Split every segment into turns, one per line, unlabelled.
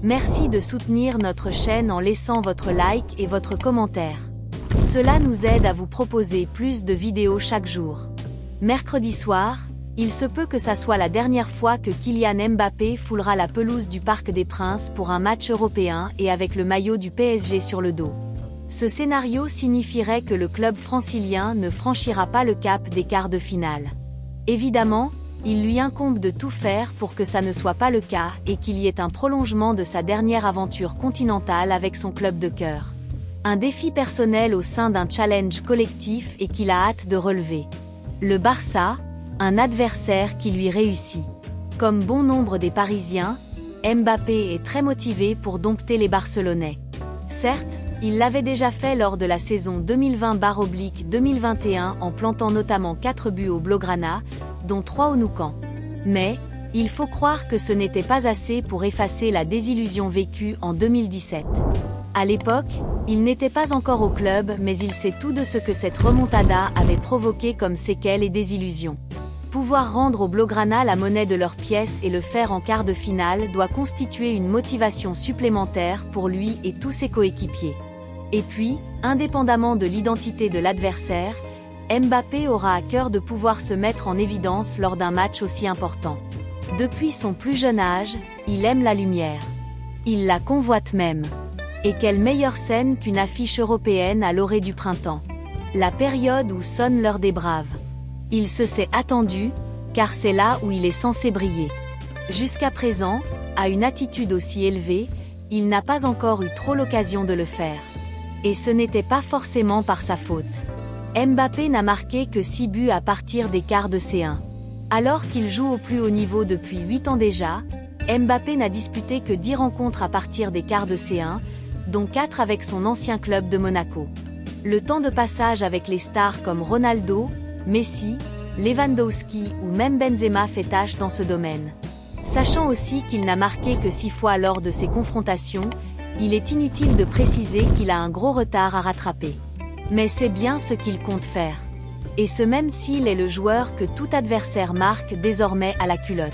Merci de soutenir notre chaîne en laissant votre like et votre commentaire. Cela nous aide à vous proposer plus de vidéos chaque jour. Mercredi soir, il se peut que ça soit la dernière fois que Kylian Mbappé foulera la pelouse du Parc des Princes pour un match européen et avec le maillot du PSG sur le dos. Ce scénario signifierait que le club francilien ne franchira pas le cap des quarts de finale. Évidemment, il lui incombe de tout faire pour que ça ne soit pas le cas et qu'il y ait un prolongement de sa dernière aventure continentale avec son club de cœur. Un défi personnel au sein d'un challenge collectif et qu'il a hâte de relever. Le Barça, un adversaire qui lui réussit. Comme bon nombre des Parisiens, Mbappé est très motivé pour dompter les Barcelonais. Certes, il l'avait déjà fait lors de la saison 2020/2021 en plantant notamment 4 buts au Blaugrana, dont 3 au Nou Camp. Mais, il faut croire que ce n'était pas assez pour effacer la désillusion vécue en 2017. À l'époque, il n'était pas encore au club mais il sait tout de ce que cette remontada avait provoqué comme séquelles et désillusions. Pouvoir rendre au Blaugrana la monnaie de leurs pièces et le faire en quart de finale doit constituer une motivation supplémentaire pour lui et tous ses coéquipiers. Et puis, indépendamment de l'identité de l'adversaire, Mbappé aura à cœur de pouvoir se mettre en évidence lors d'un match aussi important. Depuis son plus jeune âge, il aime la lumière. Il la convoite même. Et quelle meilleure scène qu'une affiche européenne à l'orée du printemps. La période où sonne l'heure des braves. Il se sait attendu, car c'est là où il est censé briller. Jusqu'à présent, à une attitude aussi élevée, il n'a pas encore eu trop l'occasion de le faire. Et ce n'était pas forcément par sa faute. Mbappé n'a marqué que 6 buts à partir des quarts de C1. Alors qu'il joue au plus haut niveau depuis 8 ans déjà, Mbappé n'a disputé que 10 rencontres à partir des quarts de C1, dont 4 avec son ancien club de Monaco. Le temps de passage avec les stars comme Ronaldo, Messi, Lewandowski ou même Benzema fait tâche dans ce domaine. Sachant aussi qu'il n'a marqué que 6 fois lors de ces confrontations, il est inutile de préciser qu'il a un gros retard à rattraper. Mais c'est bien ce qu'il compte faire. Et ce même s'il est le joueur que tout adversaire marque désormais à la culotte.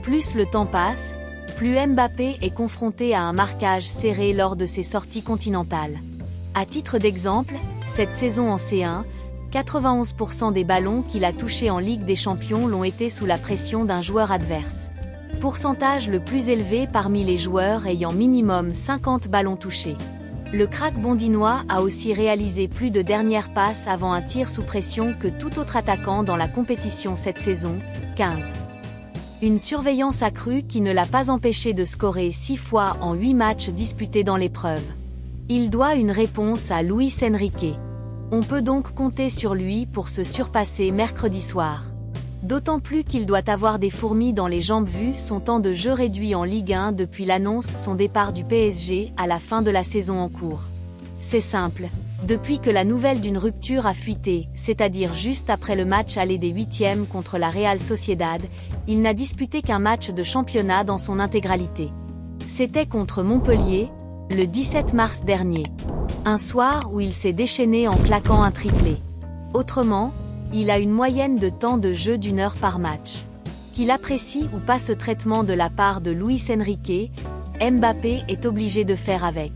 Plus le temps passe, plus Mbappé est confronté à un marquage serré lors de ses sorties continentales. À titre d'exemple, cette saison en C1, 91% des ballons qu'il a touchés en Ligue des Champions l'ont été sous la pression d'un joueur adverse. Pourcentage le plus élevé parmi les joueurs ayant minimum 50 ballons touchés. Le crack bondinois a aussi réalisé plus de dernières passes avant un tir sous pression que tout autre attaquant dans la compétition cette saison, 15. Une surveillance accrue qui ne l'a pas empêché de scorer 6 fois en 8 matchs disputés dans l'épreuve. Il doit une réponse à Luis Enrique. On peut donc compter sur lui pour se surpasser mercredi soir. D'autant plus qu'il doit avoir des fourmis dans les jambes vu son temps de jeu réduit en Ligue 1 depuis l'annonce son départ du PSG à la fin de la saison en cours. C'est simple, depuis que la nouvelle d'une rupture a fuité, c'est-à-dire juste après le match aller des 8e contre la Real Sociedad, il n'a disputé qu'un match de championnat dans son intégralité. C'était contre Montpellier, le 17 mars dernier. Un soir où il s'est déchaîné en claquant un triplé. Autrement, il a une moyenne de temps de jeu d'1 heure par match. Qu'il apprécie ou pas ce traitement de la part de Luis Enrique, Mbappé est obligé de faire avec.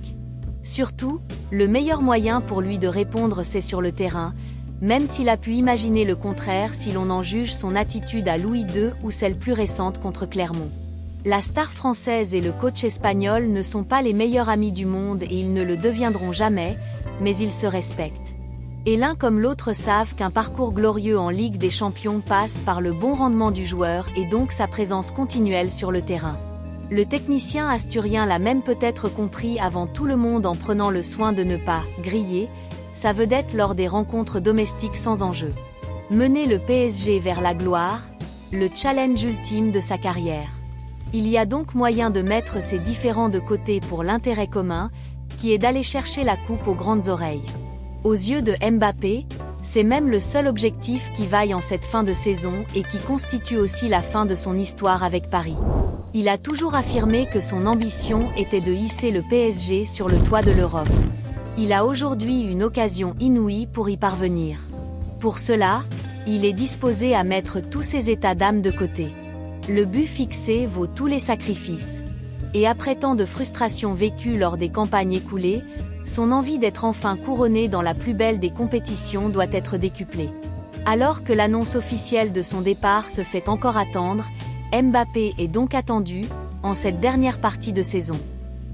Surtout, le meilleur moyen pour lui de répondre c'est sur le terrain, même s'il a pu imaginer le contraire si l'on en juge son attitude à Louis II ou celle plus récente contre Clermont. La star française et le coach espagnol ne sont pas les meilleurs amis du monde et ils ne le deviendront jamais, mais ils se respectent. Et l'un comme l'autre savent qu'un parcours glorieux en Ligue des Champions passe par le bon rendement du joueur et donc sa présence continuelle sur le terrain. Le technicien asturien l'a même peut-être compris avant tout le monde en prenant le soin de ne pas « griller » sa vedette lors des rencontres domestiques sans enjeu. Mener le PSG vers la gloire, le challenge ultime de sa carrière. Il y a donc moyen de mettre ces différends de côté pour l'intérêt commun, qui est d'aller chercher la coupe aux grandes oreilles. Aux yeux de Mbappé, c'est même le seul objectif qui vaille en cette fin de saison et qui constitue aussi la fin de son histoire avec Paris. Il a toujours affirmé que son ambition était de hisser le PSG sur le toit de l'Europe. Il a aujourd'hui une occasion inouïe pour y parvenir. Pour cela, il est disposé à mettre tous ses états d'âme de côté. Le but fixé vaut tous les sacrifices. Et après tant de frustrations vécues lors des campagnes écoulées, son envie d'être enfin couronné dans la plus belle des compétitions doit être décuplée. Alors que l'annonce officielle de son départ se fait encore attendre, Mbappé est donc attendu, en cette dernière partie de saison.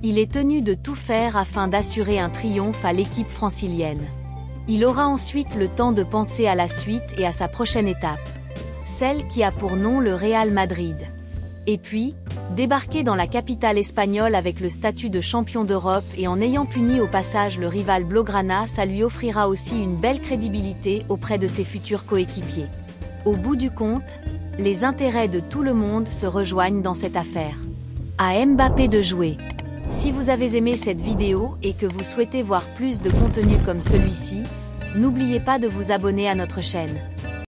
Il est tenu de tout faire afin d'assurer un triomphe à l'équipe francilienne. Il aura ensuite le temps de penser à la suite et à sa prochaine étape. Celle qui a pour nom le Real Madrid. Et puis, débarquer dans la capitale espagnole avec le statut de champion d'Europe et en ayant puni au passage le rival Blaugrana, ça lui offrira aussi une belle crédibilité auprès de ses futurs coéquipiers. Au bout du compte, les intérêts de tout le monde se rejoignent dans cette affaire. À Mbappé de jouer. Si vous avez aimé cette vidéo et que vous souhaitez voir plus de contenu comme celui-ci, n'oubliez pas de vous abonner à notre chaîne.